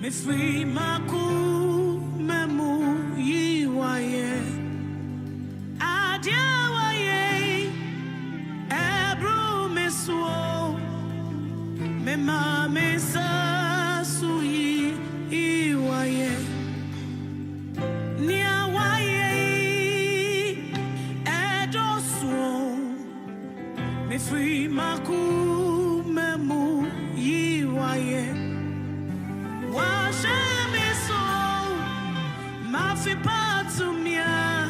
me free maku memu yiwaye adiawaye ebru mesuo me ma me sa suyi iwaye niawaye edosuo me free maku memu yiwaye Mafi patumia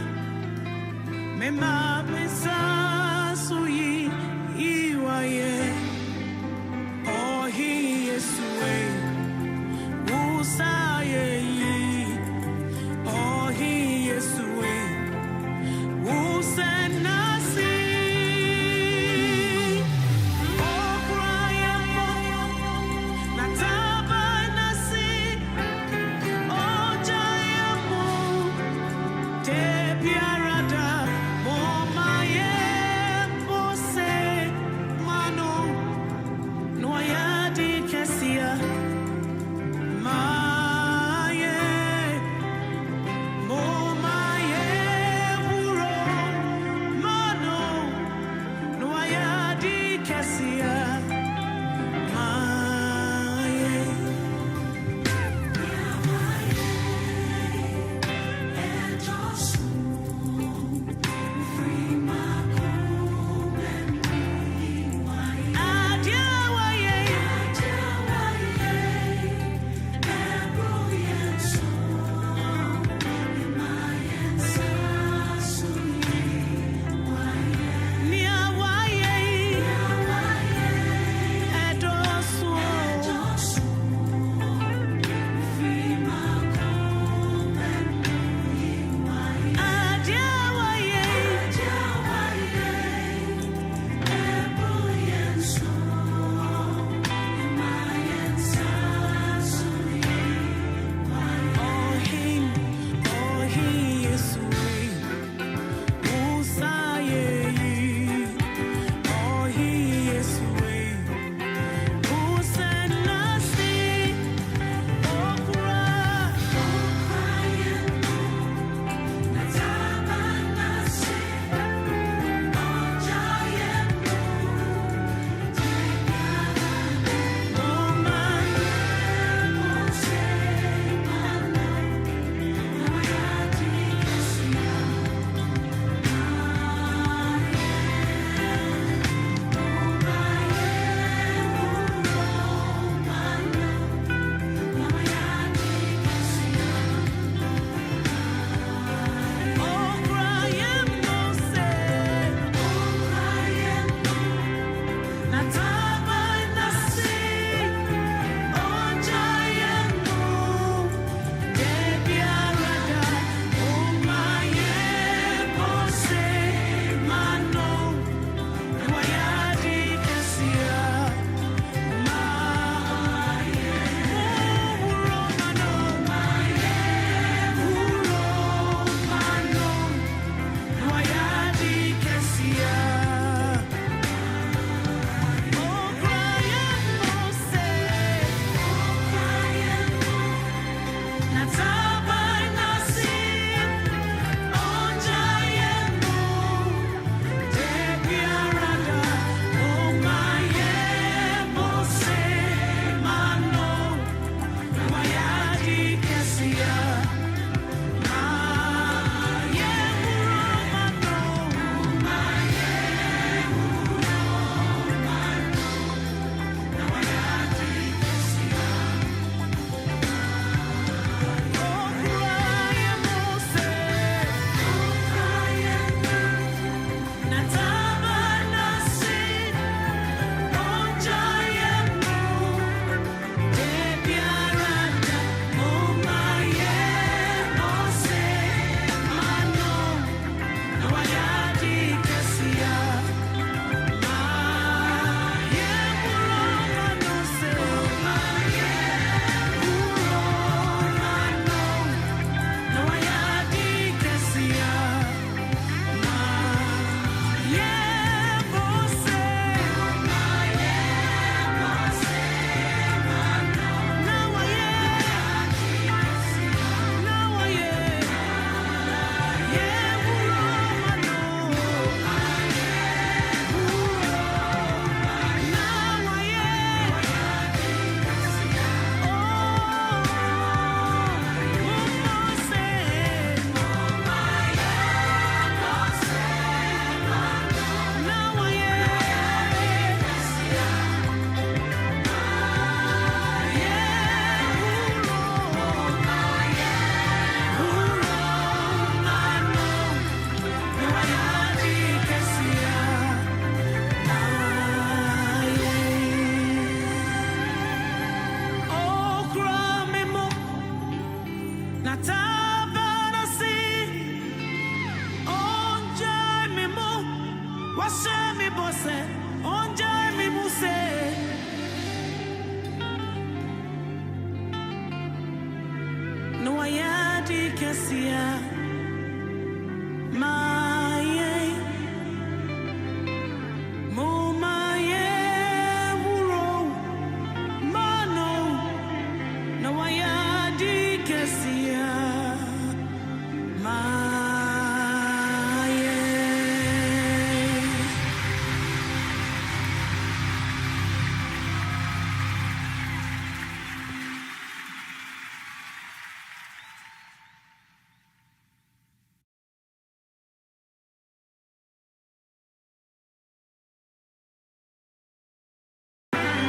me ma mesa suyi iwaye oh he is way usaye oh he is way usenasi oh cry nataba nasi oh jayamo te piarada momaye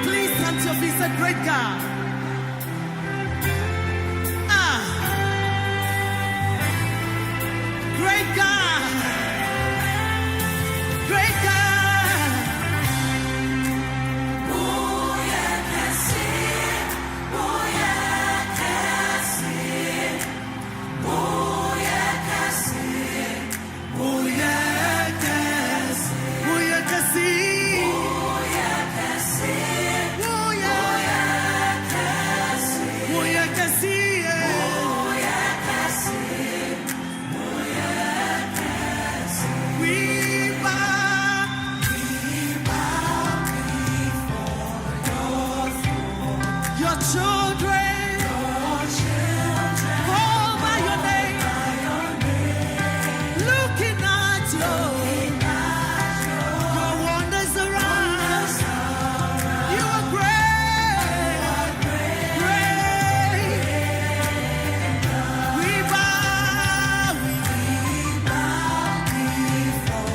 Please come to be a great God. Great God. Great God. Oh, yeah, that's it. Oh, yeah, that's it. Oh, yeah, that's it. Oh, yeah, that's it. Oh, yeah, that's it. Children, called by your name, looking at your wonders around. You are great, great. We bow before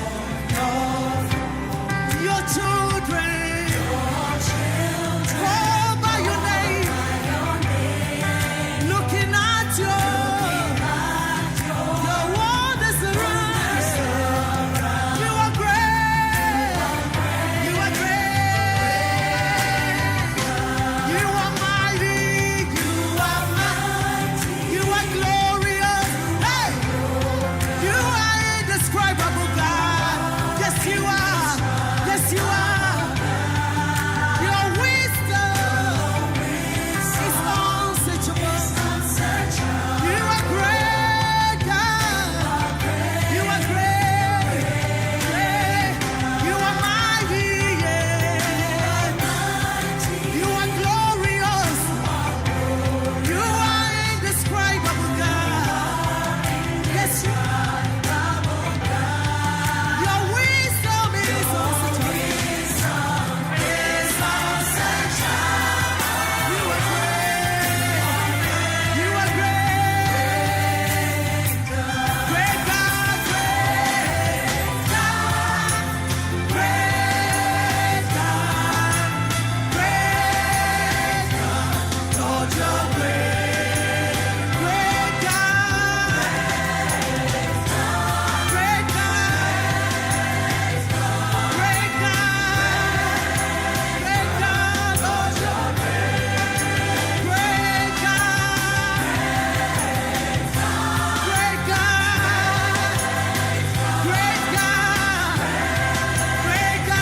your children, called by your name. Looking at your wonders around. You are great. You are great. You are mighty. You are mighty. You are glorious. Hey, you are indescribable, God. Yes, you are. Yes, you are. Your wisdom is unsearchable. You are great, God. You are great, great. You are mighty, yeah. You are glorious. You are indescribable, God. Yes, you are. Your wisdom is unsearchable. You are great. You are great. Great God, great God, great God, great God. Lord, you're great. Great God, great God, great God, great God. Lord, you're great. Great God, great God, great God,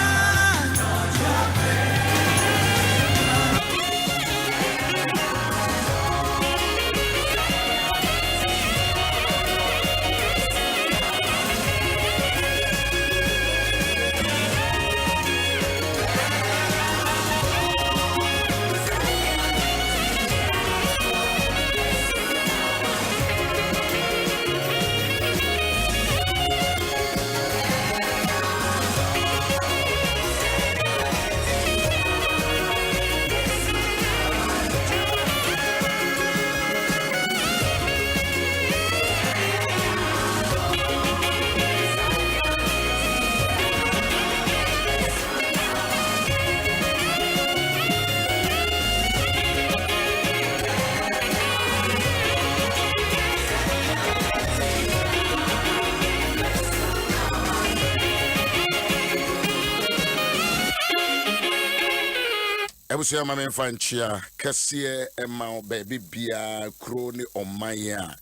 Ebusia mama mfanchia kese ema baby bia kroni omanya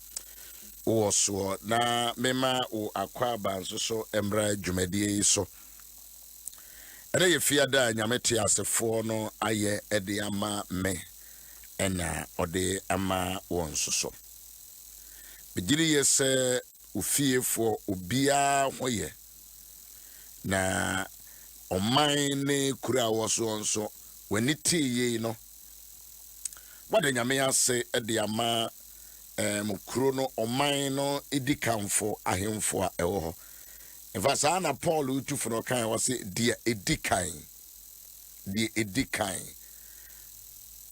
wo na mema o akwaba nso so emra dwumadie so ene ye fiada nyamete asefo no aye ede ama me ena ode ama won so Begiri yese ufie for ubia hoye na omaine kura woso nso wani tie no wade nyame ase de ama kuro no oman no edikanfo ahemfo a ewo ho efasa na Paul utufo kan wase dia edikan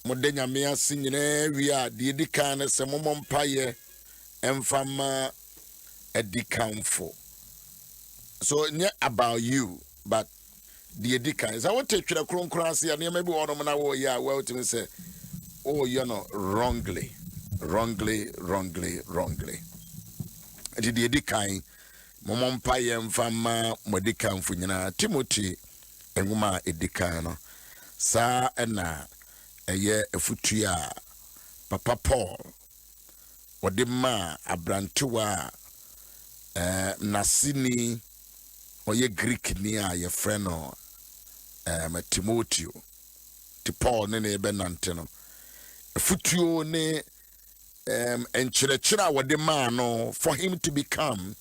mode nyame ase nyina wi a dia edikan ne se momompaye emfama edikanfo. So not about you, but the edikan. So I want to take you to and maybe one of them yeah, well to me say, oh, you know, wrongly. And the edikan, momon payem fama modikan funyana Timothy and wuma edikano. Sa ena a year a futia Papa Paul. Wadima abrantua nasini oye Greek ni a ye friend no Timothy ti Paul ne ebe nante no futuo ne enkyerɛkyerɛ wadima no for him to become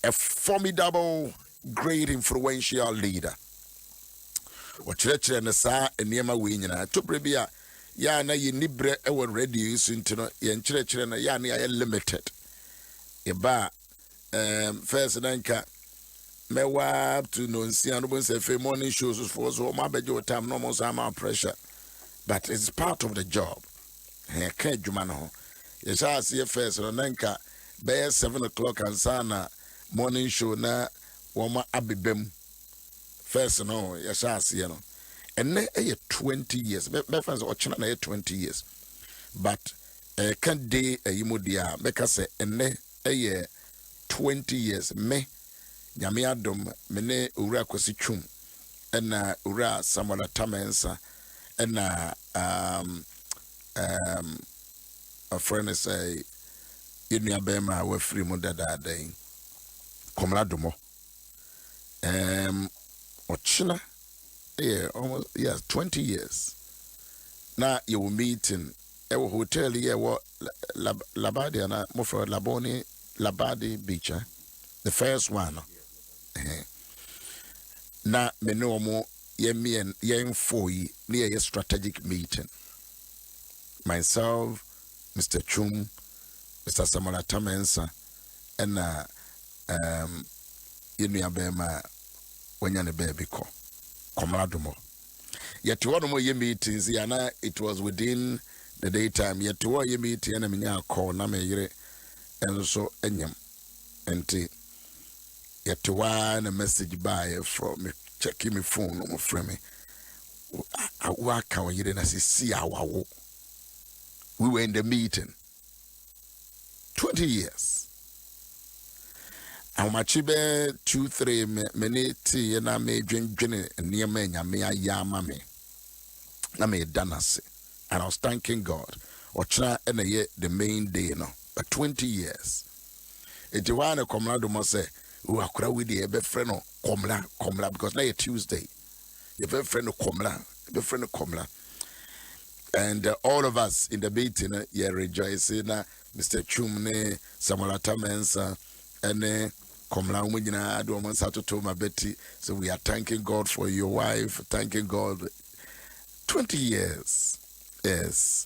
a formidable great influential leader. Wɔkyerɛkyerɛ ne saa nneɛma wei nyinaa topre bi a ya na ye nibre ewo radio so ntino ye nkyerɛkyerɛ na ya na ye limited eba first nanka mewa to no nsia no bon say morning shows for so ma beje time no mo sama pressure, but it's part of the job. He ka adwuma no ye sha se first no nanka be 7 o'clock and sana morning show na wo ma abebem first no ye sha se no. And now 20 years. My friends are 20 years. But can't day a imudia make us say and a year 20 years. Me Nyame Adom mene ura kwesi chum and ura Samuel Tamensa and a friend say Yenya Bema we free mudada day. Komladumo. Ochina. Yeah, almost 20 years. Now you were meeting a hotel here what Labadi and more for Laboni Labadi Beach, the first one. Now me no more me and young 4 near a strategic meeting. Myself, Mr. Chum, Mr. Samola Tamensa, and Yenya Bema when you're baby call. Komladumo. Yet one more ye meetings, yana it was within the daytime. Yet one ye meeting and minya call na me yere and so enyam. Enti yet one a message by from me checking me phone no from me. I work out you didn't see our we were in the meeting 20 years. Amachibe 2-3 minute na me dwen niema nyame ayama me na me danase, and I was thanking God. Ochna na ye the main day no, but 20 years. Eti wana komla do mo say we akura we dey be friend no komla because na Tuesday. You be friend no komla. And all of us in the meeting rejoicing Mr. Chumne, Samuel Tamensa and Komla Umina Adom Ahengua Betty. So we are thanking God for your wife, thanking God. 20 years is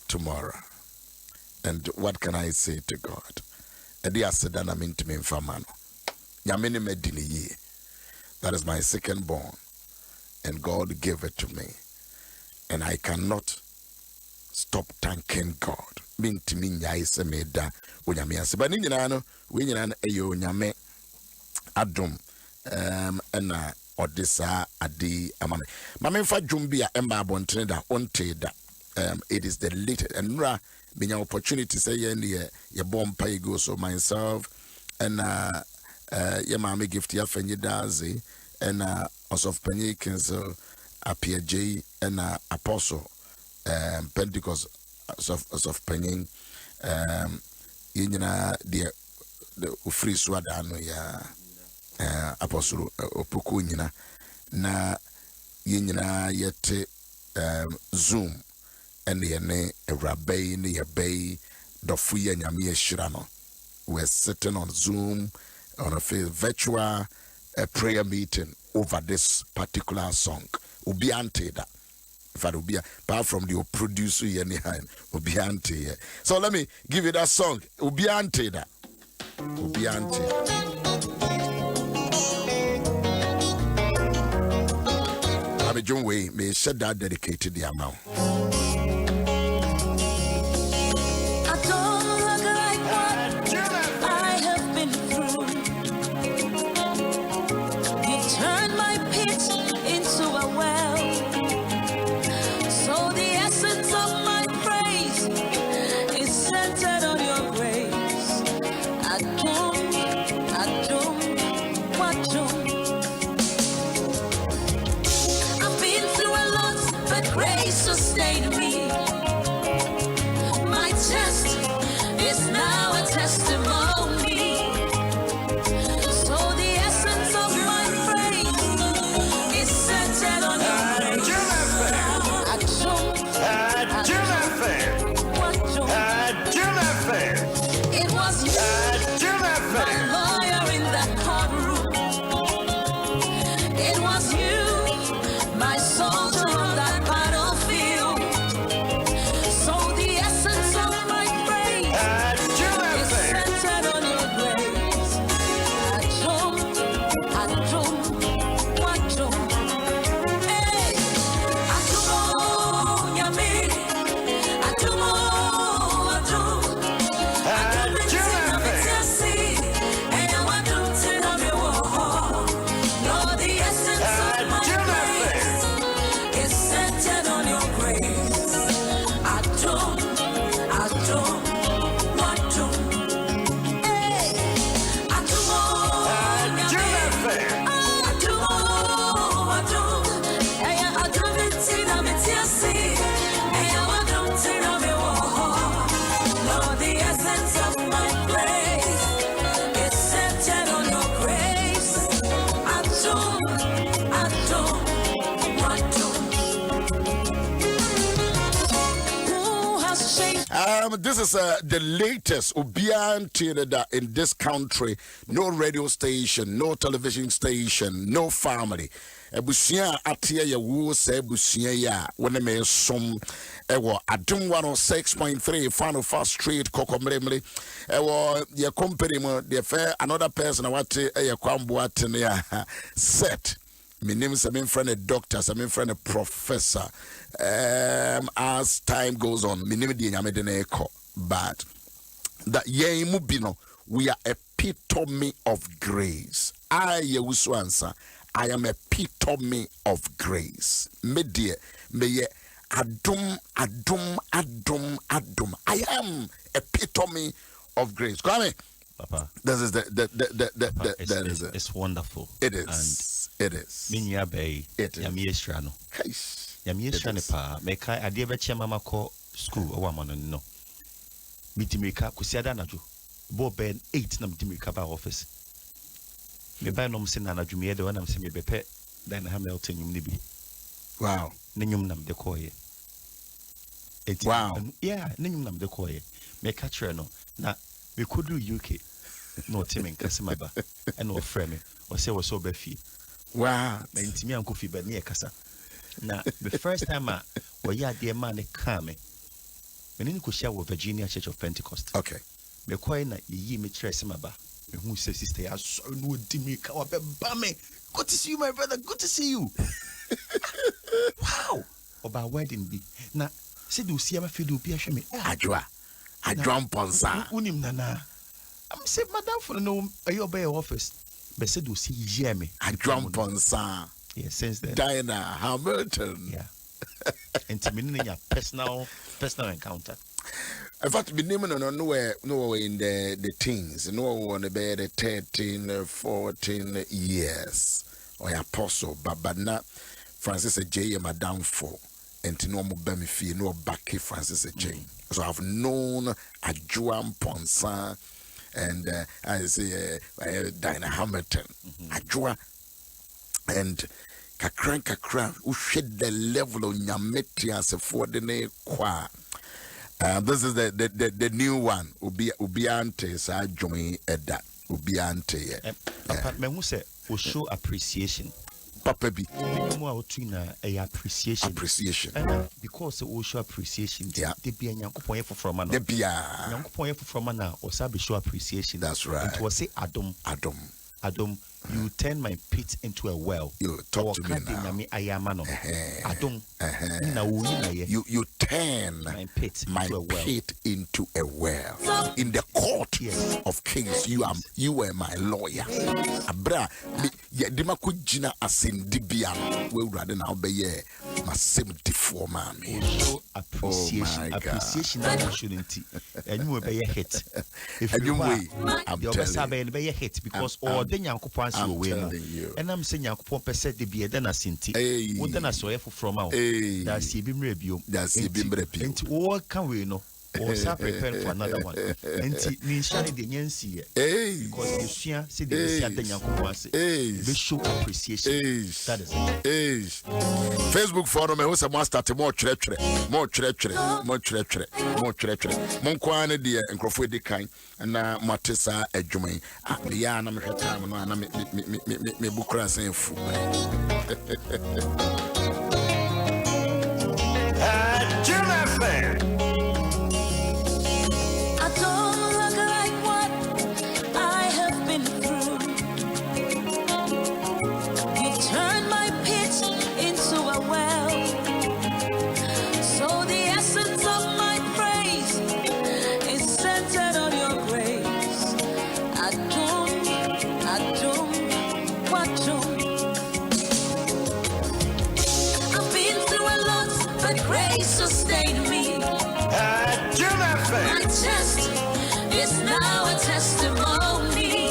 tomorrow. And what can I say to God? That is my second born. And God gave it to me. And I cannot stop thanking God. Mintimi nyai se meda onyame ase. Ba ni nyina no, we nyina na eyo onyame adom na odisa adi amame. Mame fa dwom bi a emba abontene da onte da. It is the latest and ra benya opportunity say ye bompa ye go so myself and ye mame gift ya fanyi dazi and also of Penny Kinsel Apia J and Apostle Pentecost of Penny Yina the free swadano ya Apostle Opoku Yina na Yina yet Zoom and the ne a rabbi ni a bay Dofuye Nyame Shirano. We're sitting on Zoom on a virtual prayer meeting over this particular song. Ubiante that. If I be apart from the producer anyhow, Ubiante. So let me give you that song. Ubiante that. Ubiante. I'm a John Way, may said that dedicated the amount. Sustain me. My test is now a testimony. So the essence of my praise is centered on your grace. It was you, my lawyer in that courtroom. It was you, my soldier on that battlefield. So the essence of my praise is centered on your grace. Adom, hey, Adom, Yami, Adom, Lord, the essence of my praise is centered on your grace. Adom, hey, Adom, hey, Adom, tina metiasi, hey, Adom, tina mewo. Lord, the essence of my praise is centered on your grace. Adom. Who has changed? This is the latest Ubiante in this country. No radio station, no television station, no family. Ebusia atia ya wu se ebusia ya when me som ewo Adom 106.3 Fano Fast Street Kokomremle ewo ye company mo the fair another person what e kwambo atene ya set. My name is a friend a doctor, some friend a professor. As time goes on, my name is but that ye mubino, we are epitome of grace. I Owusu-Ansah, I am epitome of grace. Me dear, me ye Adom. I am epitome of grace. Come on. Papa, This is it's wonderful. It is. It is. Minya bay. It is. Yamiestra no. Yamiestra ne pa. Meka ade be che mama ko school o wamano no. Mitimika kusiada najo. Bo ben 8 na mitimika ba office. Me ba no mse na najo me de wana mse me bepe dan Hamilton nyum ni bi. Wow. Ne nyum nam de koye. Wow. Yeah, ne nyum nam de koye. Me ka kire no na we could do UK. No team Kasimaba and no frame or say was so beefy. Wow. The intimian coffee but near Casa. Now, the first time I were ya dear man come. When you could share with Virginia Church of Pentecost. Okay. Me quite na ye me Tresimaba. Who says sister, I saw no Dimika or Bame. Good to see you, my brother. Good to see you. Wow. About wedding be. Now, said you see my field be a shame. Adwa Ponsa. Unim nana. I'm say madam for no your office. But said you see Jemmy. Adom Ponsa. Yeah, since then. Diana Hamilton. Yeah. Intimidating your personal encounter. In fact, be naming on nowhere in the teens, no one about 13, 14 years. Or apostle, but not Francis J. Madam for and no more bemifi, no back Francis J. So I've known Adom Ponsa and I say Diana Hamilton. Adwa and kakra who shed the level of Nyametia as a for the ne qua. This is the new one. Ubiante sa join eda. Ubiante. Papa, me who say we show appreciation. Papa bi. More between appreciation. Appreciation. Because we show appreciation. Yeah. They be a nyankopon from man. They be a nyankopon from man. Or sabi show appreciation. That's right. It was say Adom. You turn my pit into a well. You talk to me now. Adom. You turn my pit into a well. In the court of kings, you were my lawyer. Abra, dima kujina asindibia. We rather now be my 74 man. Appreciation. Appreciation that shouldn't. And you will be a hit. If you be a hit because all the Yankopon you. And I'm saying Yankopon percent the be a dana sinti. What then I saw from out. That's a bim review. That's a bim review. And all can we know. Or prepare for another one. And Nishani the Yancy. Because you see the Yankopon they show appreciation. That is it. Facebook forum who say start more treachery. Monkwane dear and Crawford de kind and Matissa Edjume. Yeah, I'm a time and me bookra saying food. I don't look like what I have been through. You turned my pit into a well. So the essence of my praise is centered on your grace. I don't, what don't. I've been through a lot, but grace sustained me. My test is now a testimony.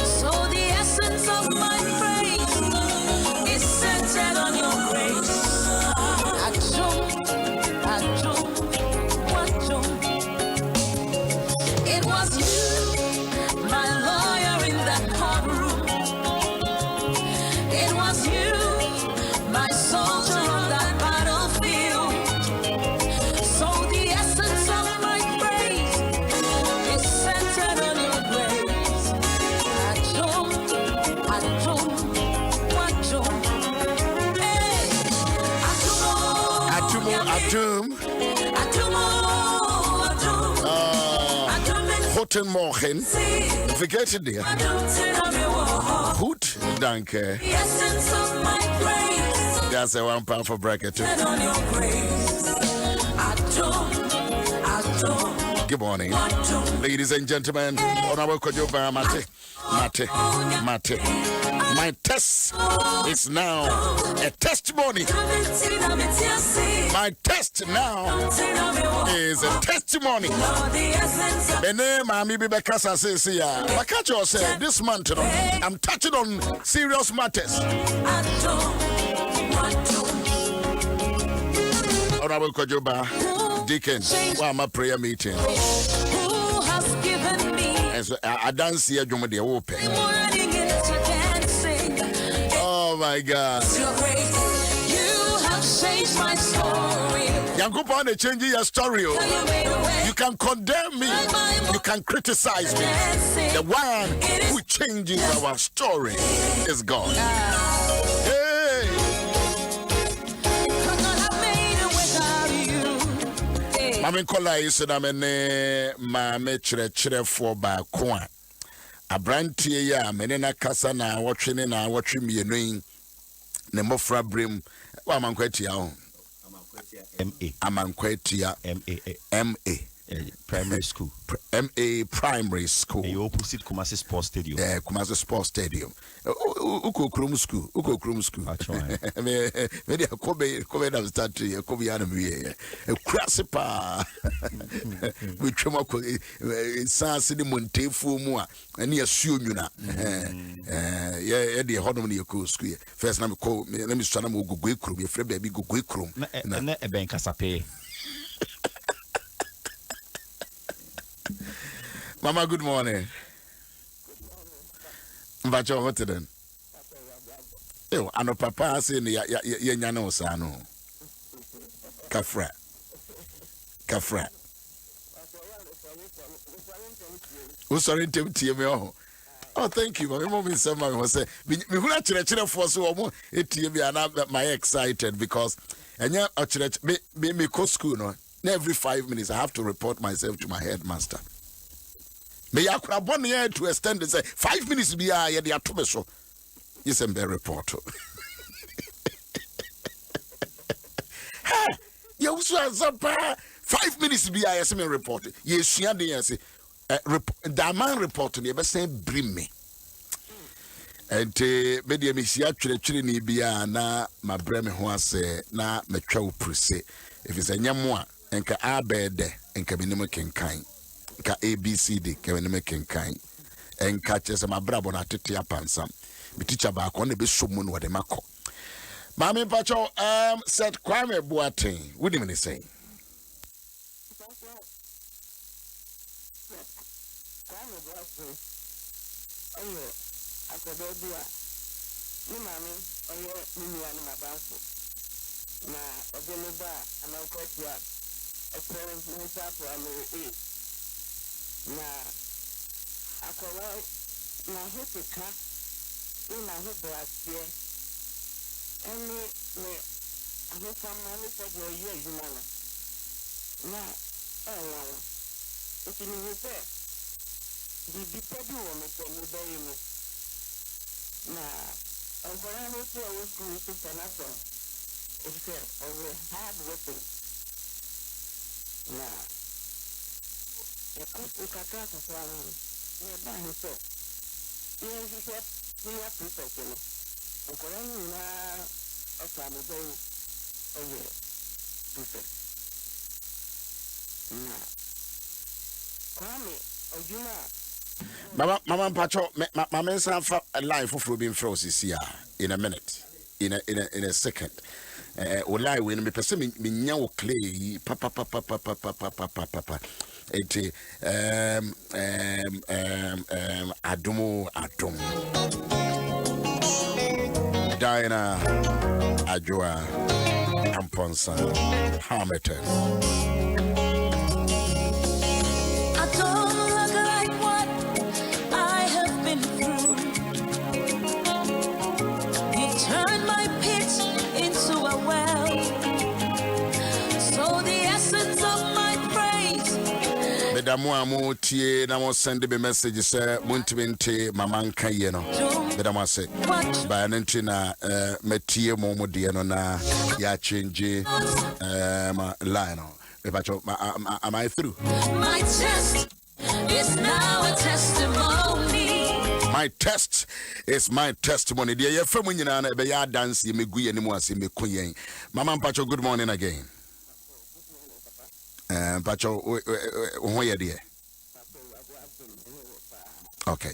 So the essence of my praise is centered on your grace. It was you, my lawyer in that courtroom. It was you, my soldier on that battlefield. So the essence of my praise is centered on your grace. Guten Morgen. Vergeet het niet. Goed, dank je. That's a £1 for bracket too. Good morning, ladies and gentlemen. On our Kojoba Mate. My test is now a testimony. My test now is a testimony. Bene mami bibekasa says here. Bakacho said this month I'm touching on serious matters. Honorable Kojoba Deacon, well, my prayer meeting. Who has given me? And so I dance here, you the open. Oh my God. You have changed my story. Yankupon they changing your story. You can condemn me. You can criticize me. The one who changes our story is God. Hey. Mami kola iso na mene mame chere for ba kwa. Abrantie ya mene na kasa na wotwe na wotwe mienu ne mofra brem wa mankwatia ho. Amankwatia MA primary school. MA primary school. The opposite Kumasi Sports Stadium. Yeah, Kumasi Sports Stadium. Uko Krum school. That's right. Maybe a Kobe na start to Kobe Anami. A Krasipa. We tremor Sans the Montefu Mua and near Sununa. Yeah, the Hodom Yoko school. First name call me, let me start to go Krum, your friend baby go Krum. And a bank as a pay. Mama, good morning. Mbacho hote den. Yo, ano papa say ni ya nyane osano. Kafra. Kafra. Who's sorry to tell me? Oh, thank you. My mom is someone who say, "We will church for so more." My excited because and yeah, church me go school no. Every 5 minutes I have to report myself to my headmaster. Me yakura born here to extend and say 5 minutes be ya dey ato me so. Yes, I'm very report. You also 5 minutes be ya me report. Yes, she and say the man report me be say bring me. And media me see actually ni bia na ma brem ho ase na metwa wo prese. If it's a nyamwa enka abede enka minimo kenkan. Enka ABCD ke minimo kenkan. Enka chese ma brabo na tete apansam. Me teacher ba ko na be somu no de makọ. Mami pacho said Kwame Boateng. What do you say? Akọdọdua ni mami oye nínú ani mabanso na ọbẹnuba anankọtua ẹpẹrẹ nsapo amere na akọwa na ahosika na ahobrasiẹ ẹni ne ahosama ne sọgbọn oyi ẹyuma no na ẹwọn no eti ni hu sẹ bibi pẹbi wọ mi sẹ mi bẹyẹ mi. Na ọgbọràn ló tí ọwọ́ sùn ní sísẹ náà sọ ìfẹ́ ọwọ́ hard working na ẹ̀kọ́ ìkàkọ́ àkọ́kọ́ àwọn ní ẹ̀bá àhùsọ̀ ní ẹ̀ ń ṣiṣẹ́ nínú àpòsọ̀tì ni ọgbọràn ní ìlà ọ̀sán àmúbẹ́yìn ọwọ́ ìfẹ́ na Kwame Ojuma. Mama Pacho, Mama Sanfa live for being frozen in a minute, in a second. Or lie when me person me nyawo clay papa. It Adom Diana Ajua Amponsa Hamilton. Damu tie na mo send me message say MultiMedia mama nka ye no bedamu ase ba nti na metie mo de no na ya change ma line no am I through? My test is now a testimony. My test is my testimony. Dear ye fam nyina na be ya dance ye megu ye ni mu ase meku yen. Mama Mpacho, good morning again. Pacho, who are you? Okay.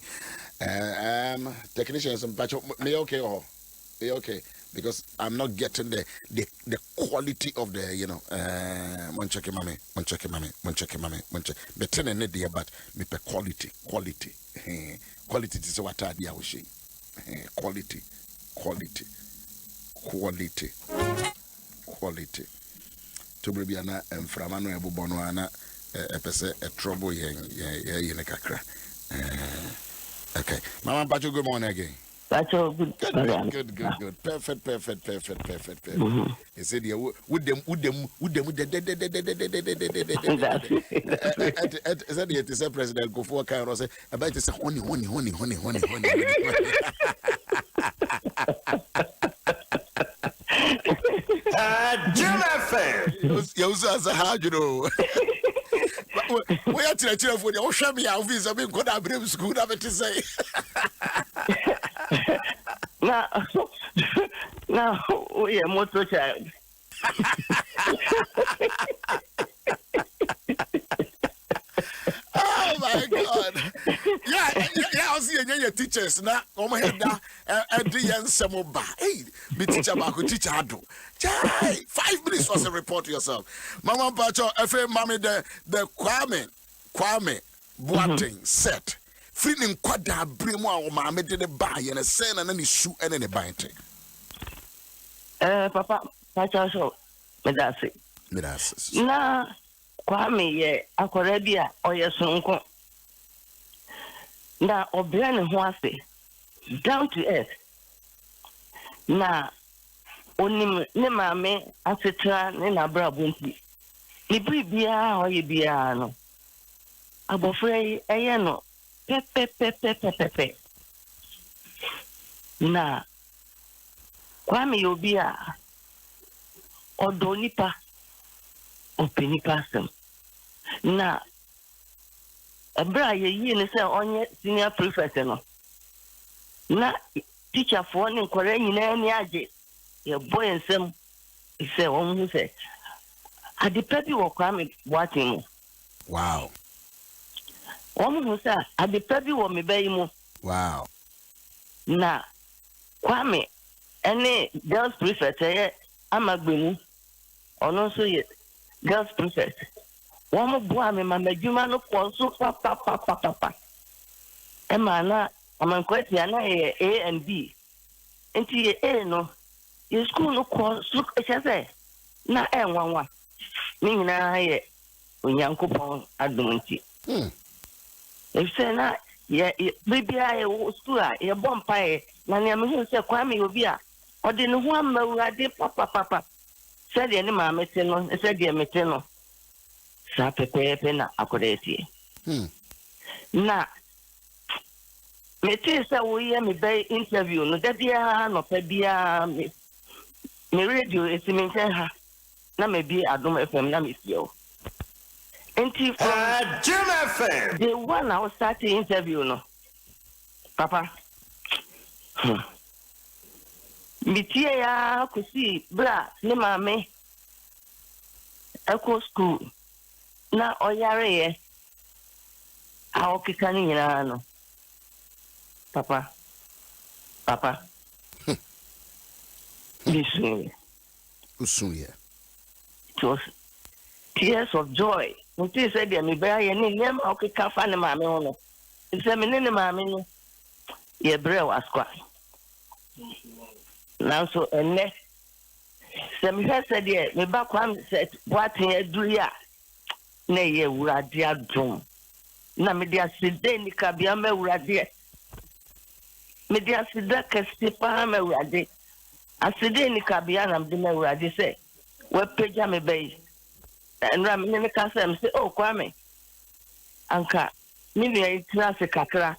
Technicians, Pacho, me okay or me okay? Because I'm not getting the quality of the, you know, one check mommy. But ten and dear, but me per quality. Quality is what I do. Quality. To be ana mframano ebubono ana epese trouble yen kakra. Okay. Mama Pacho, good morning again. Pacho, good. Perfect. He said, "You with them. Is that it? Is that President go for a car or say about to say honey. Jim FM. You as a hard, you know. We are to the for the show me our visa. We got a brave school. Have to say. Now, we are motor child. Oh my God! Yeah. I was seeing your teachers now. Oh my God! And the young Samoba. Hey, me teacher teacher Adom. 5 minutes was a report to yourself. Mama Pacho, FM Mami the Kwame Boateng set. Feeling quadra brimo or mamma did a buy and a send and any shoe and any binding. Papa, Pacho, that's it. Midas. Nah, Kwame ye akwara bi a oye sonko na obra ne ho ase down to earth na onim ne maame asetra ne na bra bonti ni bibia oye bia no abofre eye no pepe na Kwame obi a odo nipa openi person na ebra ye yi ne se onye senior prefect no na teacher for ne nkore nyina ni age ye boy ensem se won hu se adepa bi wo Kwame boatin mu Wow. won hu se adepa bi wo me bayi mu Wow. na Kwame ene girls prefect ye amagbemu ono so ye girls prefect wọ́n bua mi ma medwuma no kɔ so pa ɛma na amankwati ana yɛ A and B nti yɛ A no yɛ school no kɔ so ɛkyɛ sɛ na ɛnwanwa ne nyinaa yɛ onyankopɔn adom nti ɛfisɛ na yɛ bibia yɛ school a yɛbɔ mpaeɛ na nea mehu sɛ Kwame obi a ɔde ne ho ama Awurade pa sɛdeɛ ne maame te no sɛdeɛ mete no sa pepe na akodeti na meti sa wo ye me be interview no da bia no pa bia me radio esimente ha na me bi Adom FM na me fio enti from Adom FM the one I was starting interview no papa mitie ya kusi bra ne mame eco school na oyare ye awokika ni nyina no papa listen Usuye. it was tears of joy until said me be ye ni nem awokika fa ne maame ho no se me ne maame no ye bre waskwa na so enne se me said ye me ba kwam set boatin aduri a na ye Awurade adom na me dia sede ni kabia ma Awurade me dia sede kase pa ma Awurade asede ni kabia na me ma Awurade se we peja me bai enra me ne ka se me se o Kwame anka me ne itira se kakra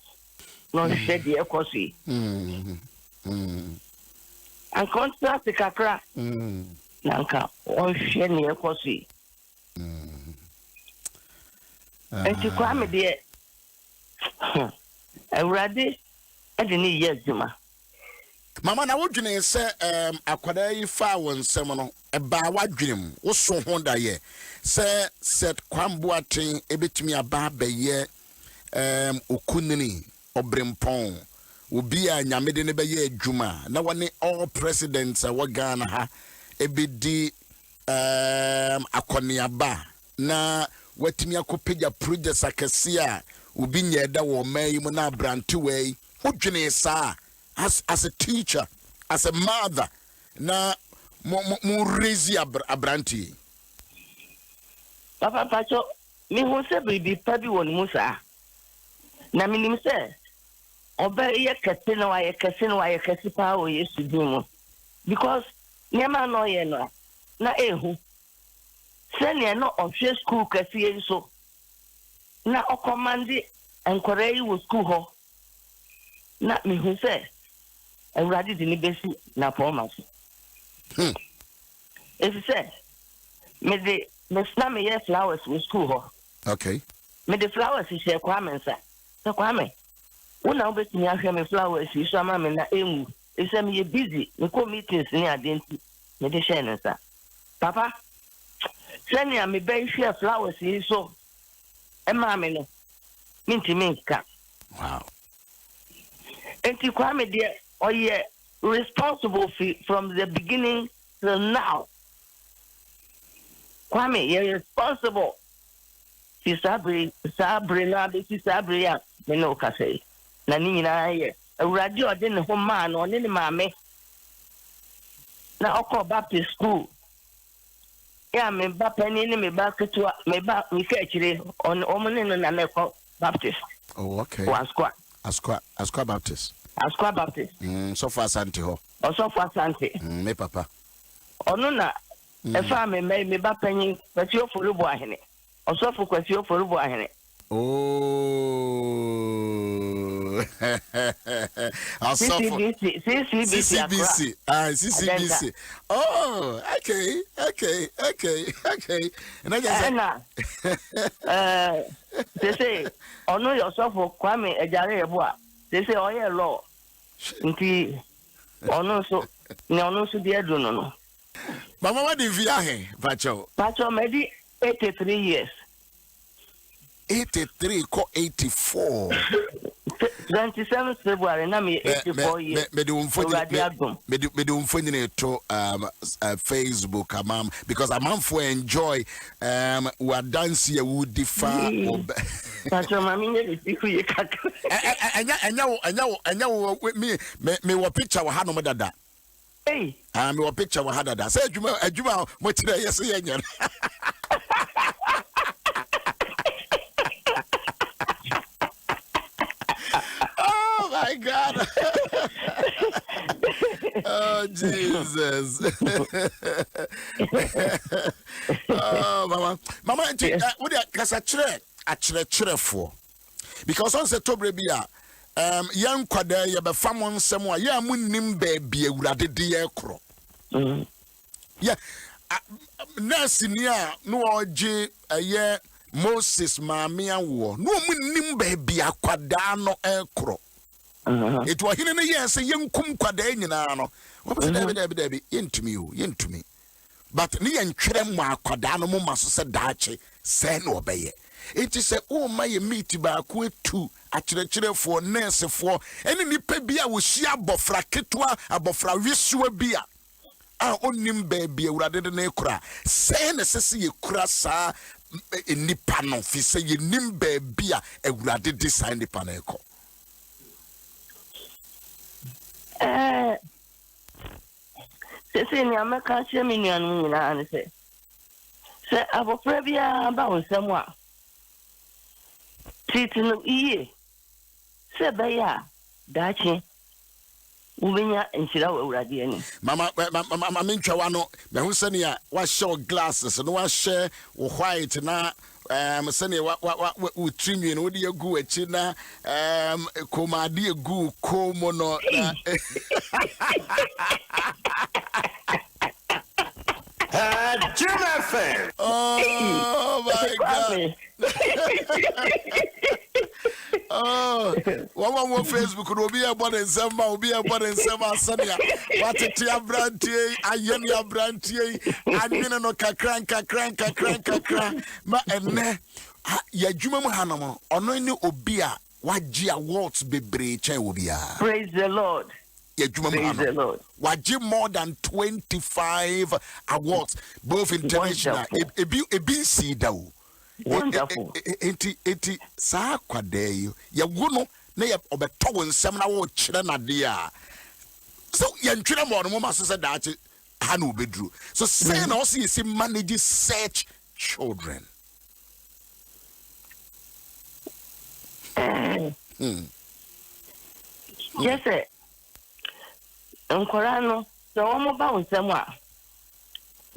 no se de ekosi anka on tira se kakra na anka on hwe ne ekosi enti Kwame de Awurade ade ni yezuma Mama na wodwene se akwada yi fa won nsem no eba wadwenem wo so ho da ye se set kwamboaten ebetumi aba beye okunini obrempon obi a nyamede ne beye adwuma na wone all presidents a wagana ha ebedi akoniaba na watimi akopagya projects akese a obi nyeda wo mai mu na brante wei wodwene saa as a teacher, as a mother na mo raise abranti papa pacho mi ho se bibi pabi won musa na minim se oba ye kese na wa ye kese pa o Yesu din because nyama no ye no na ehu se ne no ohwe school kese ye so na o command enkwara yi wo school ho na mi ho se Awurade di ni besi na formas if say me snam me flowers with school ho okay me the flowers is share Kwame nsa so Kwame una obetumi ahwe me flowers is so ama me na emu ise me busy me ko meetings ni adenti me de share nsa papa sani am be share flowers is so ema me no minti minka wow enti Kwame de oye responsible from the beginning till now Kwame you're responsible si sabri na be si sabri ya me no ka sei na ni nyina ye Awurade ode ne ho ma na one ne maame na okọ Baptist school Yeah, me ba penny me ba ketua me ba me kechire on omune na na Baptist. Oh, okay. Asqua Baptist. Asqua Baptist. So far Santi ho. O so far Santi. Me papa. Ono na e fa me ba penny kwesi oforubo ahene. O so for kwesi oforubo ahene. Oh. CCBC. CCBC. Oh, okay. And I just they say, ono yourself for Kwame Ejare Ebua. They say, oh yeah, law. Nti ono so dia do no. Mama, what did you have, Pacho maybe 83 years. 83 ko 84. 27 February na me 84 years. Me do to Facebook because I'm for enjoy we are dance here would differ. Pacho mami ne siku ye kaka. Anya me wo picture wa hanu dada. Hey. Me wo picture wa dada. Say adwuma mo tire yes ye nya. Oh my God. Oh Jesus. Oh mama what you kasa chere for because on se tobre bia yan kwada ye be famo nsem a ya munnim ba bia wurade de ye kro yeah nurse ni a no oje ye Moses Mamia war no munnim ba bia kwada no ekro it was hine yes yenkum kwada nyina no what David yentumi but ni yentwere mu akwada no mu maso se daache se na obeye it is oh my meet ba ku etu akyerɛkyerɛ for nurse for eni nipa bia wo hia abofra ketwa abofra wesua bia a onnim ba bia urade de na ekura se na sese ye kura sa nipa no fi se ye nim ba bia urade de sa nipa na ekɔ sese ni ameka che mi nuanu nyina ane se abofra bia ba onsam a titinu iye se baya dachi ubenya nchira wa urade ani mama mentwa wa no me hu sene ya wa show glasses no wa share wo white na sene wa trimmy no de agu achi na komade agu komo no oh my God. Oh, one more Facebook will be about in Samba, will be about in Samba Sania. What a tia brantie, Ayania brantie, and no kakranka. Ma ene, ya Juma Hanamo, Onoini Obia, Wajia Awards bebre che Obia. Praise the Lord. Praise the Lord. Wajim more than 25 awards, both international. Ebin daw. Wonderful. Enti sa kwade yo. Ya wono na ya obeto nsem na wo kire na de a. So ya ntwere mo no ma so se daate ha na obedru. So say na also you manage such children. Yes sir. Nkorano so omo ba nsem a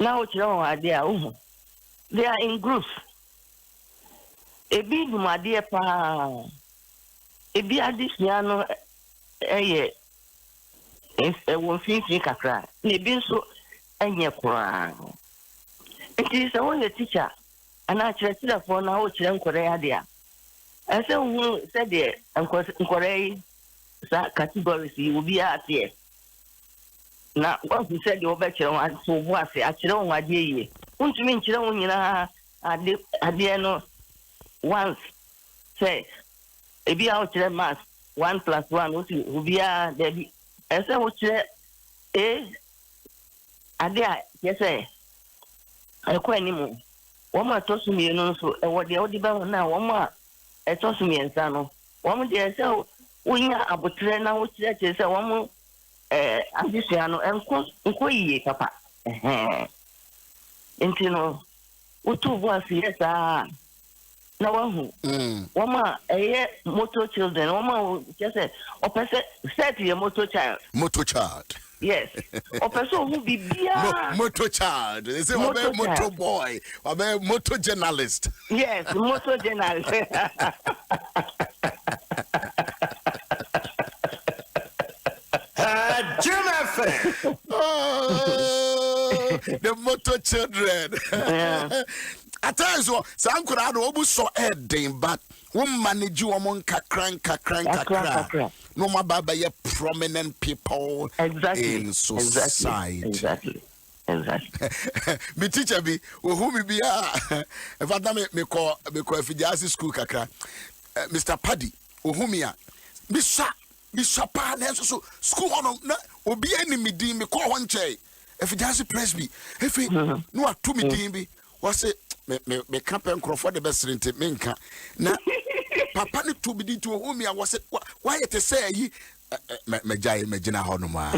na wo kire won ade a wo. They are in groups. Ebi dumade pa ebi adisia no eye won finfin kakra na ebi nso enye kura nti se won teacher ana kire for na wo kire nkore ade a ese hu se de nkore sa categories yi obi ate na what he said you be kire won so bo ase a kire won ade yi untumi nkire won nyina ade no once say ebi a ochire mass 1 + 1 ubia debi ese ochire ade a yese ekwa animu wo ma tosu mienu nso ewo de odi ba na wo ma etosu miensa no wo mo de ese unya abotre na wo chire chese wo mo adisia no enko yiye papa Intino, what two was yes, no one woman, motor children, woman just said, or person said to your motor child. Motor child. Yes. Or person who be motor child. They say motor boy, or motor journalist. Yes, motor journalist. Oh, the motor children. Yeah. At times, some could have almost so heading, but one manage you among kakran. No more baba, prominent people in society. Exactly. Me teacher be who me be if I me call because if you school kakra Mr. Paddy who me Bishop so school on obi enemy din me call one chair if you presby if no atu me din bi was say me campaign for the best rent me nka na papa ne to be din to who me was why it say yi me jai me gina ho no ma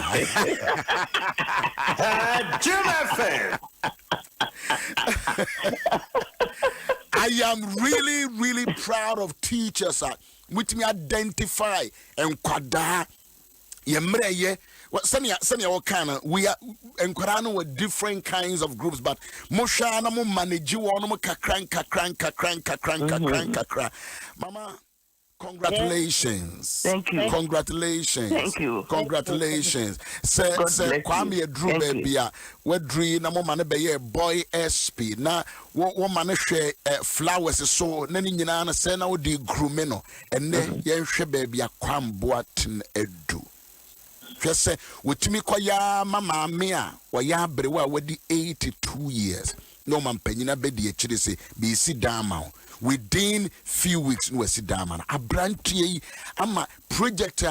I am really proud of teachers with me identify and kwada yemreye senior what kind we are enquadano with different kinds of groups but moshana mo manage one mo kakran mama. Congratulations. Thank you. Congratulations. Thank you. Congratulations. Say kwame Drew baby we dream na mo mane be boy SP na wo mane hwe flowers so na ni nyina na say na wo di groom no enne ye hwe baby akwamboaten edu. Hwe say wotimi koya mama me a wo ya brewa wadi 82 years. No man penyina be di akire say be si dama within few weeks no sit down man abrantie ama project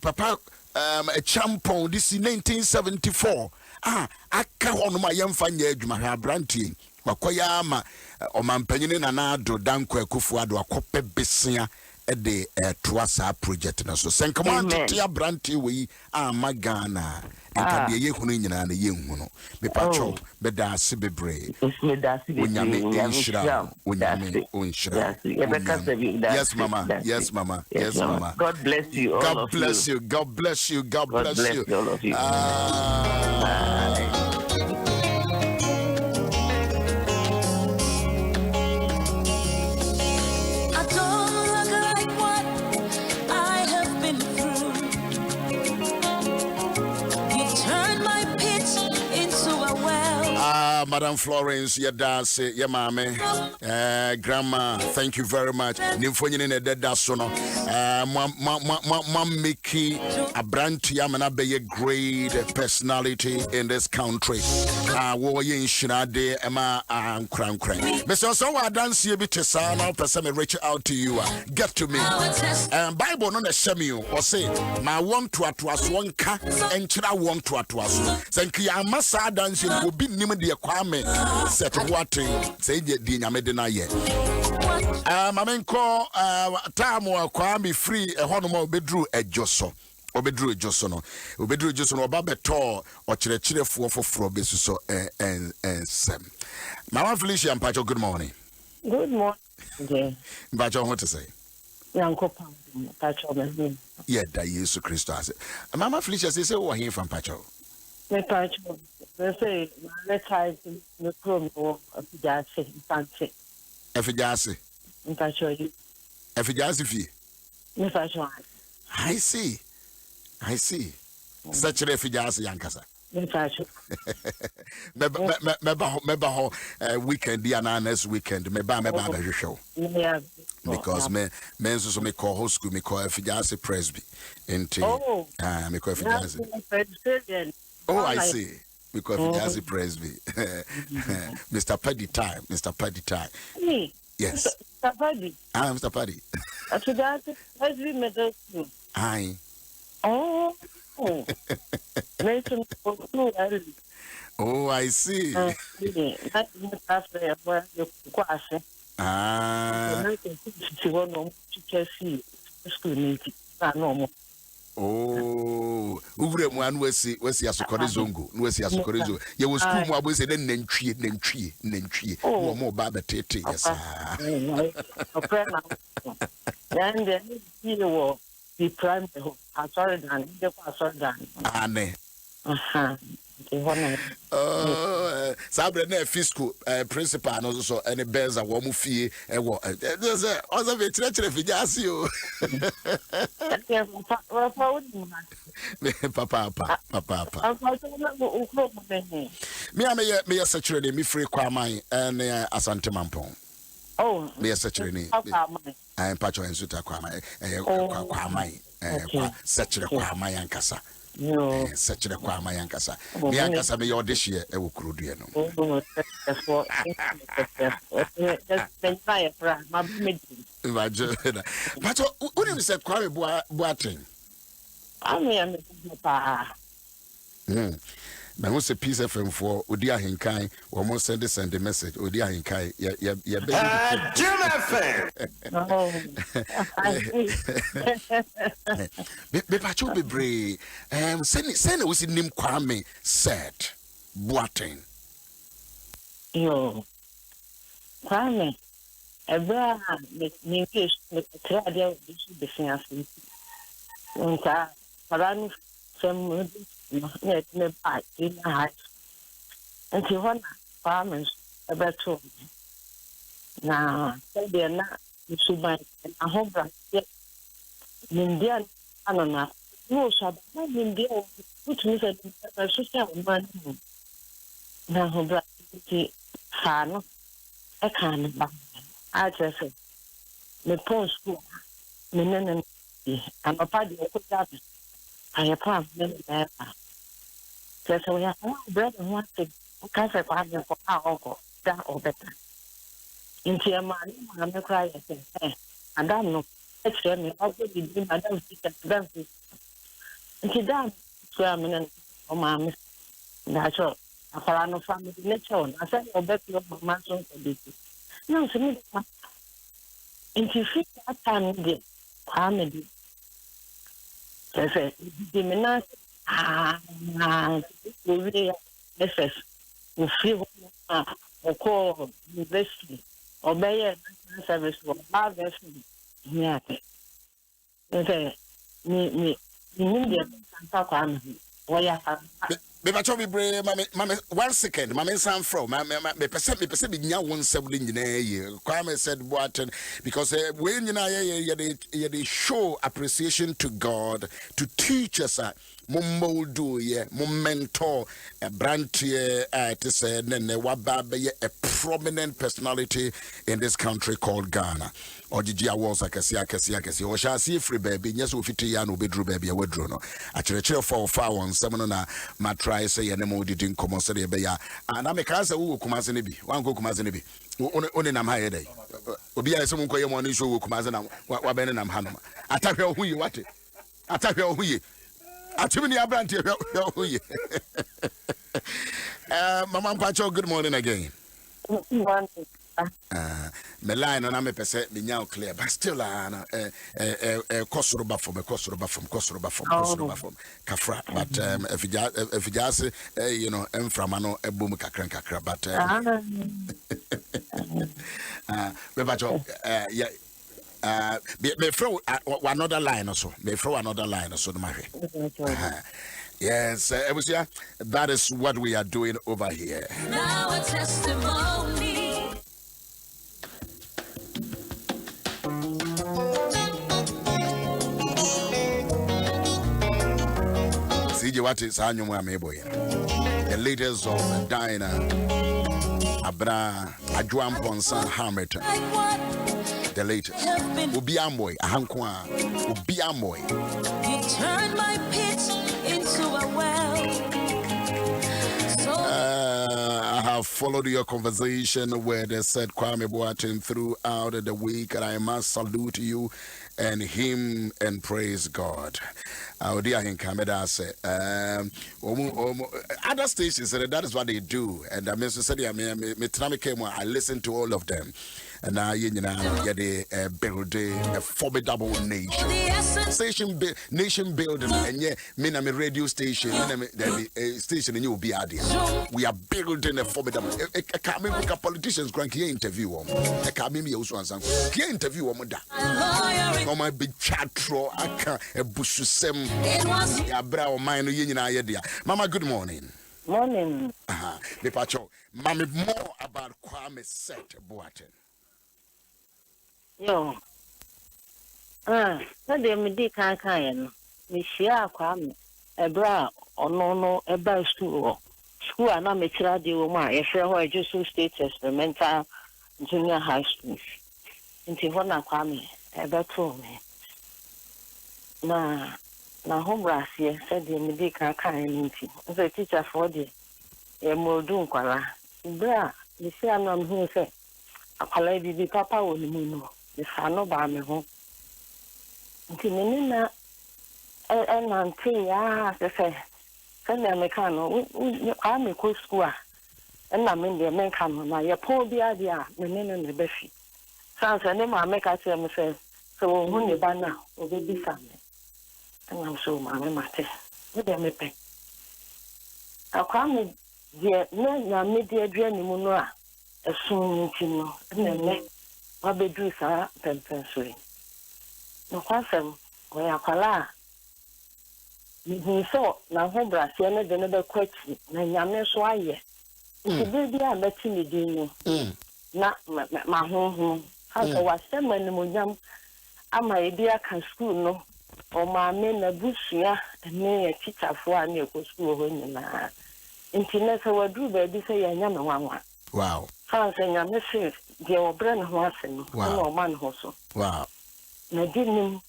papa a champion this in 1974 aka hono ma yemfa nya adwuma ha abrantie wakoya ama o mampanyine na na ado danko akufu ado akope besia de toasa project na so senkaman tia brantie we amagana enka de ye hunu nyina na ye hunu me pacho be da se bebre me da se bebre yes mama yes mama yes mama God bless you all God bless you God bless you God bless you all of you. Madam Florence, your dance, your mame, grandma, thank you very much. Nimfonyin in a dead dasono, Miki, a brand Yamana be a great personality in this country. Warrior in Shinade, Emma, and Cram. Mr. So I dance here bit now, person reach out to you. Get to me. Bible on the Shemu or say, my one to atwas one car and chira one to atwas. Thank you, I must dance you will be Nimidi Kwame set watering say the Yamedina yet. Mamenko Tamo Kwame free a honomo bedrew a josso. Obedru Josono, Obedru Josono, Babetor, or Chile for Besuso and Sam. Mama Felicia and Pacho, good morning. Good morning. Pacho, what to say? Uncle Pacho, yeah, that is Christos. Mama Felicia says, oh, here from Pacho. Me Pacho, they say, let's hide the chrome or a Fijasi, fancy. Effijazi. Pacho, Effijazi fee. Me Pacho. I see. Such a refugee, Yankasa. Meba weekend, the next weekend, meba show. Because men so me call host school, me call Effijazi Presby. Into me call Effijazi. Oh, I see. We call Effijazi Presby. Mr. Paddy time. Me? Yes. Mr. Paddy. Mr. Paddy. Effijazi Presby middle school. Aye. Oh, I see. Oh, uvre mu anu wesi asokore zongo, no wesi asokore zo. Ye was school mu abo say den nantwie. No mo ba betete yes. Okay now. Then the war the prime sorry dan the sorry dan. Ane. Sabre na fiscal principal no so any benza wo mu fie e wo there's also be chire fijasi o. Papa. Me am secretary de me free kwaman and asante mampon. Oh, me secretary ni. I am patcho ensuta kwaman kwaman secretary kwaman yankasa. No, such a kwama yankasa. Me yankasa me your dish here, a wookrudia no. But what do you say, Kwame Boating? I mean, Now, what's a piece of him for Udia Hinkai or more send the message? Udia Hinkai, yeah, baby. Pacho be brave. Send was in him Kwame said, Boating. Yo, Kwame, a bra, me fish, the Claudia, the fiance. And some net me back in the house. And she won farmers about 2. Now, they are not, you should buy a home brand. Indian, I don't know. No, so I'm Indian, which means that I should have one. Now, home brand, Hano, I can't buy. I just said, the post school, the men and a party of the I have found many there. Just we have one bread and one thing. Because I find for our uncle, that or better. In Tiamani, I'm a cry. I don't know. It's me. I'll give you my dance. And she done swimming and oh, mammy. That's all. I follow no family nature. I said, I'll bet you my mansion for this. No, to me. And she fits that time again. Family. I said, the menace, we SS, we feel or call university, obey a service for others. Yeah, me, India, talk on why Beba chobi bre mama 1 second mama san from me pese be nya won sebde nyina ye Kwame said Boaten because we nyina ye they show appreciation to God to teach us moldu ye mentor a branch to say nene waba be a prominent personality in this country called Ghana. Ojiji awards akesi o sha see free baby yes we fit ya no bedru baby e wadru no akere for 7 na ma try say ye nemo didin komo say be ya na me kan say wo kumase ne bi wan ko kumase ne bi oni nam ha ye dai obi ya say mun koye mo ni show wo kumase na wa be ne nam ha no atahwe ohuye wate atahwe ohuye atimi ni abrante ohuye mama Mpacho, good morning again. Me line on me pese me nya clear but still kosoro ba from kafra but if you just you know emframa no ebom kakra but me bacho yeah me throw another line also no mahwe yes that is what we are doing over here now a testimony. What is Anyum Ameboy? The leaders of Dinah, Abra, Adom Ahengua, the latest. Ubiamboy, Ahankwa, Ubiamboy. You turned my pit into a well. I have followed your conversation where they said Kwame Boaten throughout the week, and I must salute you and hymn and praise God. Dear in Canada, say, other stations, that is what they do. And I mean, so said, I listen to all of them. And now, you know, they build a formidable nation. Nation building, and yeah, me na me radio station, station, and you will be idea. We are building a formidable. I can't remember politicians grant here interview them. I can't remember Unauthorized. Here interview them that. No my big chat throw. I can't a bush sem. Ya bra o mine no yin idea. Mama, good morning. Morning. The pacho. Mama, more about Kwame Set Boateng. Yo. That they me di kan me share Kwame ebra ono eba school ana me tira di wo ma e hwe ho Ejusu State Experimental Junior High School. Nti ho na Kwame eba to me. Na home brasie said they me di kan nti. So teacher for the e modu nkwala. Bra me share na me hu say akwala bi papa wo ni mu no. The son ba me ho. Nti me na nanti ya se na me kan no me ko school na me de me kan no na ye po bia dia me ne be fi san se ne ma me ka se me se so hu ne ba na o be bi sa me na so ma me mate me de me pe akwa me de na me de adua ni mu no a esun nti no ne wa be du sa pempen so yi no kwasem o ya kwala so na ho brasie ne de ne be kwachi na nyame so aye ti be a beti ni din no na ma ho ha so wa sema ni mo nyam ama e bia kan school no o ma me na busia ne e teacher fo a ne ko school ho nyina nti so wa du ba bi se ya nyame wanwa Wow. Ha se nyame se de o bre ne ho ase no no man ho so Wow. na dinim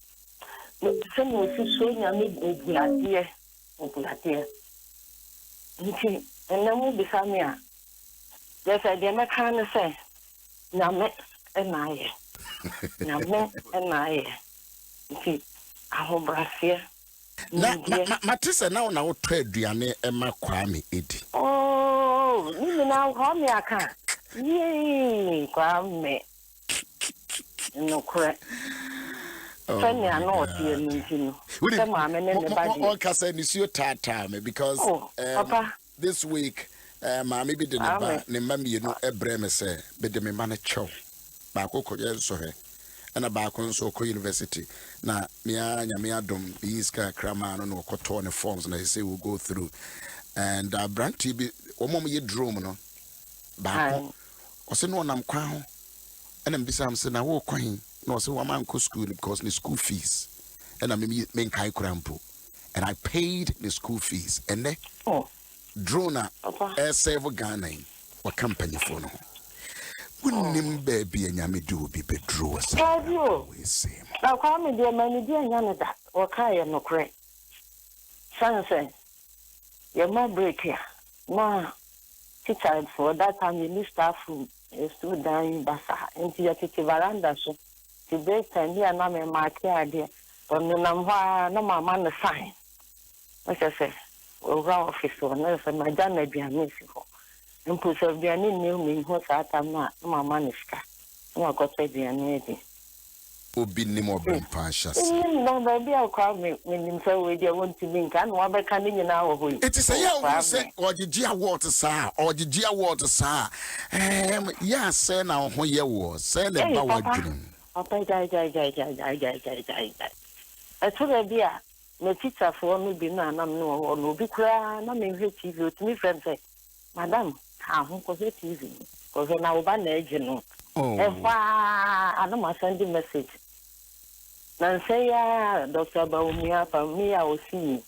se mo si so nyame obuladie nti enamu bisa me a je se de me kan ne se nyame enaye nyame enaye nti ahobrasie na matise na wo to aduane ema Kwame edi ni na Kwame aka ye Kwame no kure Fanya no tie nintino. Se ma me ne badi. O ka say nisuo tata me because papa this week ma me bi de ne ma mienu ebre me say be de me ma na chew. Ba akoko ye so he. Na ba akon so ko university na me Adom iska krama no koto ne forms na say we go through and brand TB omom ye drone no ba o se no nam kwa ho na mbisa se na wo kwan no so wa man go school because the school fees and I mean kai krampo and I paid the school fees and then drone serve Ghana or company for no wouldn't baby and yami do be bedrew us we say now come dear man dear nyana or kai no cre sanse your ma break here ma teacher for that time you need staff room is to down basa into your veranda so today time here na me mark here but me na mwa na mama na sign what say over office or na say my dan na biane sifo mpo so biane ni me ho sa tam na mama na ska na ko say biane di obi ni mo bempa shas no baby akwa me nim say we dey want to me kan wa be kan ni na wo hoyi it is ya say ogigi award sa ya say na ho ye wo say le ba wa dwum papa jai. Atuba bia me teacher for me bi na nam no no bi kura na me hwe TV o timi friend say madam ha ho ko TV ko na oba na age no anama send message na say ya Dr. Baumia pa mi a osi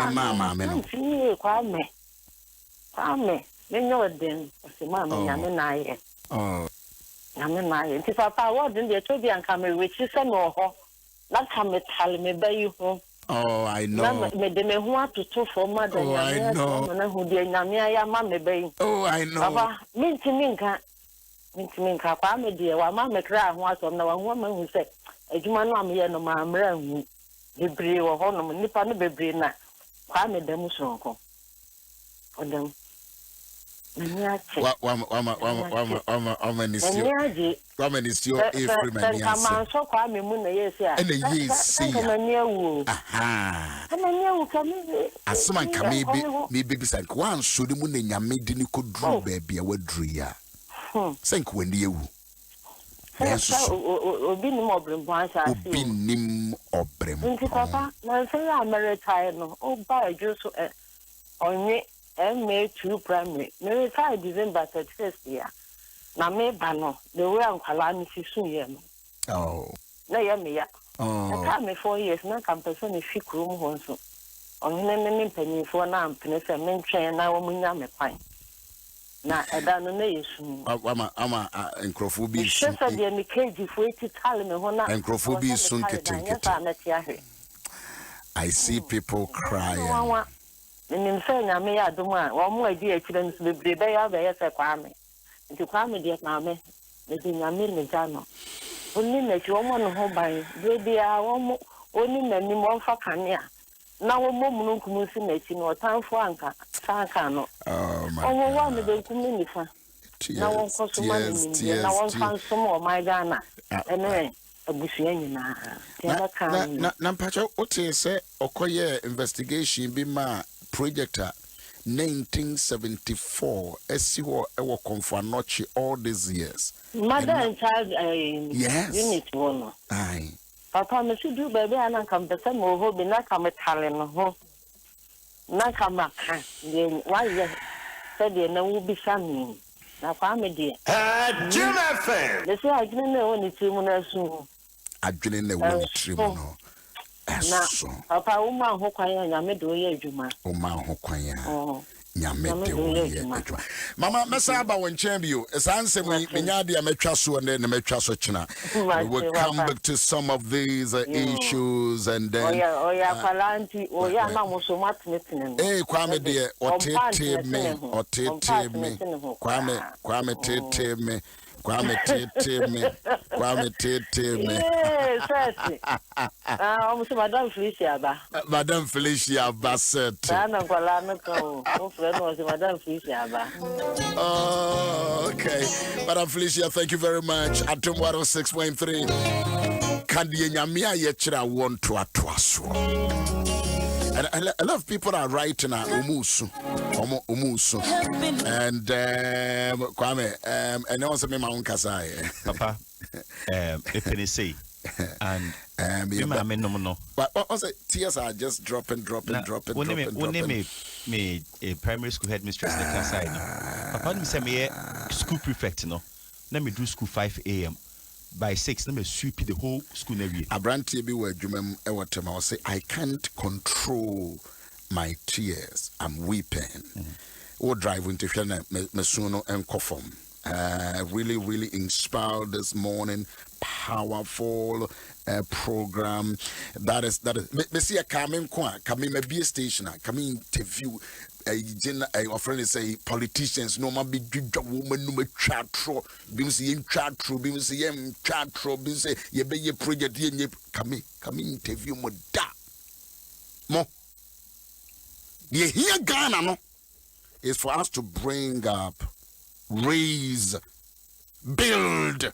mama me no Kwame me nyo den o se mama nyame na ye nyame na ye ti papa what den dey to bi anka me we chi se no ho na come tell me by you home. Oh, I know. Me de me who to for mother. Oh, I know. Oh, I know. Papa, minti minka. Pa me de wa ma me kra ho aso na wa ho ma hu se. adwuma no amye no ma amra hu bebre wo ho no nipa no bebre na kwa me dem sonko odem mania che wa manisio efri mania kama so kwa me mu na yesi a ene yesi mania wu aha mania wu kami asman kami bi bisa kwa nso de mu na nyame de ni kodru ba bia wadru ya senk wani ewu obi nim obrembo ansa obi nim obrembo nti papa na se ya america no o ba ajuso onye MA2 primary me retire December 31st ya na me ba no the way ankwala ni sisu ye no na ya me ya na me 4 years na campus na fi krum ho nso onye ne mpanyinfo na ampene se me ntwen na wo munya me kwan na eda no na yesu ama enkrofo bi su se de me keji fo eti tale me ho na enkrofo bi su nkete I see people crying. Nim say nyame ya adom a wo mo agi akire nso bebre be ya be yese kwame nti kwame de kwame me di nyame ne jano onni na ti wo mo no ho ban de bia wo mo oni na ni mo fa kanea na wo mo mu nkum si na ti no tanfo anka saka no o wo me de nkum ni fa na wo ko so ma ni na wo fa so mo my Ghana ene abusuya nyina na mpacho ote se okoye investigation bi ma project 1974 esiwo ewo Konfanochi all these years mother and child yes. Unit one aye papa me should do baby ana kampesa mo ho bi na kametale no ho na kamaka de why said de na wo bi sami na kwa me de Adom FM they say adwene na woni timu na su adwene na woni timu no eso papa uma ho kwan ya nyame do ye adwuma uma ho kwan ya nyame do ye adwuma mama mesa aba won chen bio esanse menya de ametwa so ne metwa so chena we will come back to some of these issues and then palanti na muso matmetene kwame de otete me kwame tete me Kwame tete me. Yes, Madam Felicia ba. Madam Felicia Bassett. Ana kwala no ko. O friend was Madam Felicia ba. Oh, okay. Madam Felicia, thank you very much. Adom 106.3. Kandi nyamia ye chira won to atwaso. And a lot of people are writing umusu. And Kwame, and also me my own kasai. Papa, if any say, and no. But also tears are just dropping. When me a primary school headmistress in the kasai. Papa, me say me school prefect no. Let me do school 5 a.m. By 6, let me sweep the whole school every year. Abranti be where Jumem Ewatem, I will say, I can't control my tears. I'm weeping. Or driving to Mesuno and Kofom. Really inspired this morning. Powerful program. That is. Me see a coming be a station, coming interview. Our friend say politicians no man be woman no chat tro bim say chat tro bim say chat tro bim say ye be ye project ye come interview mo da mo ye here Ghana no is for us to bring up, raise, build.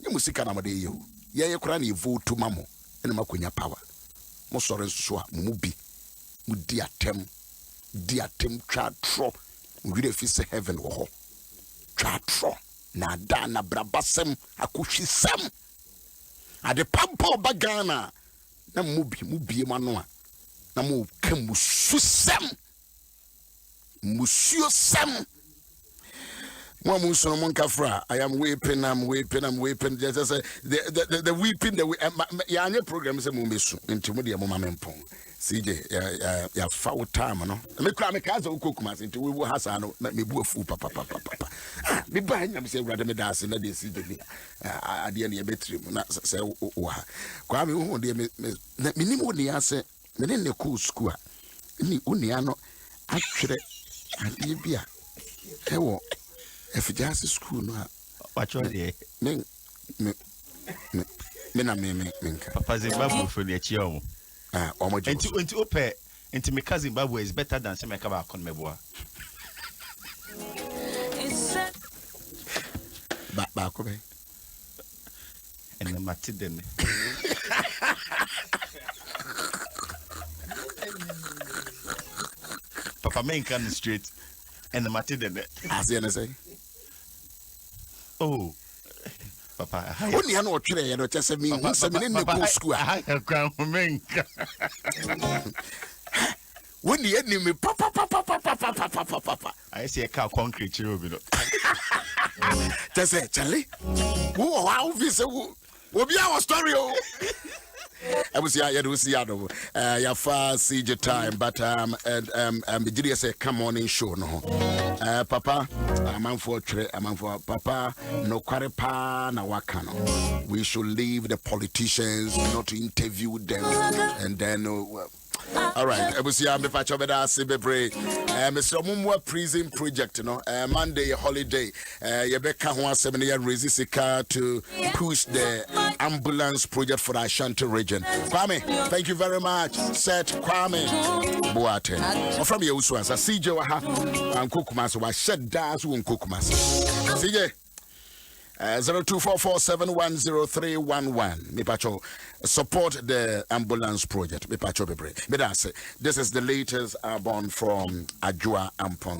You must see Canada you ye kura na vote to mamo ene makonya power mo sore so a mo bi mo di atem twa tro we dey face heaven wo ho twa tro na da na brabasem akohwisem ade pampa Ghana na mo bi mano a na mo kam mususem musuosem Muso Monkafra, I am weeping, just say the weeping, the Yanya program is a mumisu into Mudia Mamampong. CJ, ya foul time, no. Me cry me kaza ukukumas into we will hasano, let me boo fool, papa. Me buying them say rather me dance in the CJ. I dearly a bedroom, not say, Kwame, who dear me, minimum the answer, then the cool school. Uniano, actually, I dear beer. If you just school, no, watch your day. Me. Minka. Papa Zimbabwe for the Chiom. Into Ope, into my cousin Zimbabwe is better than some Kaba Conmeboa. Bakobe. And the Matiden. Papa main can the street and the Matiden. As you say. Oh, Papa, when you know what you know, just me, some in the school. I have ground for men. When the enemy, papa. I see a car concrete, you just say, Charlie, who how this will be our story. I was here, you see, your fast CJ time, but the say, come on in show, no, Papa, I'm for Papa, no quarepa, na wakano. We should leave the politicians, not to interview them, and then, all right, I was here, I'm Mr. Mumwa prison project, you know, Monday holiday, Yebeka who has 7 years resisted to push the ambulance project for the Ashanti region. Kwame, thank you very much. Set Kwame Boate. From Yaw Owusu-Ansah, CJ Waha, and Kukumas, was shed dance on Kukumas. CJ. 0244710311. Mipacho, support the ambulance project. Mipacho Bebre. This is the latest born from Ajua Ampon.